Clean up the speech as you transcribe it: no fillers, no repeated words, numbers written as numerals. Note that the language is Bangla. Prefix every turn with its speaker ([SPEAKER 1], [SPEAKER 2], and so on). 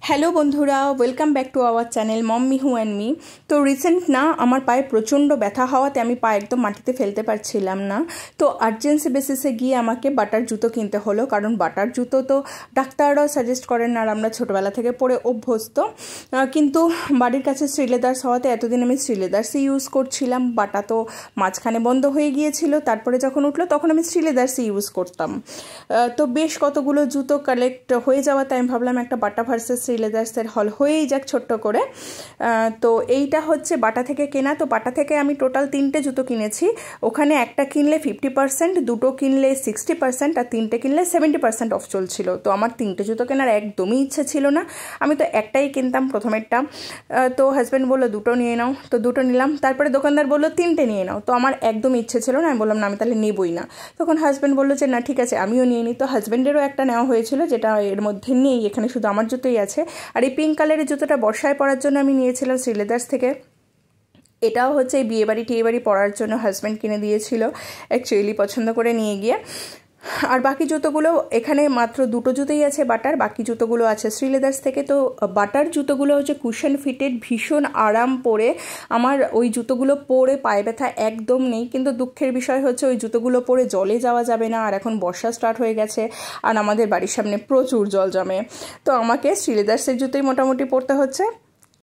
[SPEAKER 1] হ্যালো বন্ধুরা, welcome back to our channel mom Mihu and me. তো রিসেন্ট না আমার পায়ে প্রচণ্ড ব্যথা হওয়াতে আমি পা একদম মাটিতে ফেলতে পারছিলাম না। তো আর্জেন্সি বেসিসে গিয়ে আমাকে বাটার জুতো কিনতে হলো, কারণ বাটার জুতো তো ডাক্তাররাও সাজেস্ট করেন আর আমরা ছোটোবেলা থেকে পরে অভ্যস্ত। কিন্তু বাড়ির কাছে শ্রীলেদার্স হওয়াতে এতদিন আমি শ্রীলেদার্সই ইউজ করছিলাম। বাটা তো মাঝখানে বন্ধ হয়ে গিয়েছিল, তারপরে যখন উঠলো তখন আমি শ্রীলেদার্সই ইউজ করতাম। তো বেশ কতগুলো জুতো কালেক্ট হয়ে যাওয়াতে আমি ভাবলাম একটা বাটা ভার্সেস শ্রীলেদার্সের হল হয়েই যাক ছোট্ট করে। তো এইটা হচ্ছে বাটা থেকে কেনা। তো বাটা থেকে আমি টোটাল 3টে জুতো কিনেছি। ওখানে একটা কিনলে 50%, দুটো কিনলে 60% আর 3টে কিনলে 70% অফ চলছিল। তো আমার 3টে জুতো কেনার একদমই ইচ্ছে ছিল না, আমি তো একটাই কিনতাম, প্রথমেরটা। তো হাজব্যান্ড বললো দুটো নিয়ে নাও, তো দুটো নিলাম। তারপরে দোকানদার বললো 3টে নিয়ে নাও, তো আমার একদম ইচ্ছে ছিল না। আমি বললাম না, আমি তাহলে নেবই না। তখন হাজব্যান্ড বললো যে না ঠিক আছে আমিও নিয়ে নিই। তো হাজব্যান্ডেরও একটা নেওয়া হয়েছিল, যেটা এর মধ্যে নেই, এখানে শুধু আমার জুতোই আছে। আর এই পিঙ্ক কালারের জুতোটা বর্ষায় পরার জন্য আমি নিয়েছিলাম শ্রীলেদার্স থেকে। এটাও হচ্ছে এই বিয়েবাড়ি টিয়েবাড়ি পরার জন্য হাজব্যান্ড কিনে দিয়েছিল, অ্যাকচুয়ালি পছন্দ করে নিয়ে গিয়ে। আর বাকি জুতোগুলো এখানে মাত্র দুটো জুতোই আছে বাটার, বাকি জুতোগুলো আছে শ্রীলেদার্স থেকে। তো বাটার জুতোগুলো হচ্ছে কুশন ফিটেড, ভীষণ আরাম পরে। আমার ওই জুতোগুলো পরে পায়ে ব্যথা একদম নেই। কিন্তু দুঃখের বিষয় হচ্ছে ওই জুতোগুলো পরে জলে যাওয়া যাবে না, আর এখন বর্ষা স্টার্ট হয়ে গেছে আর আমাদের বাড়ির সামনে প্রচুর জল জমে। তো আমাকে শ্রীলেদার্সের জুতোই মোটামুটি পরতে হচ্ছে।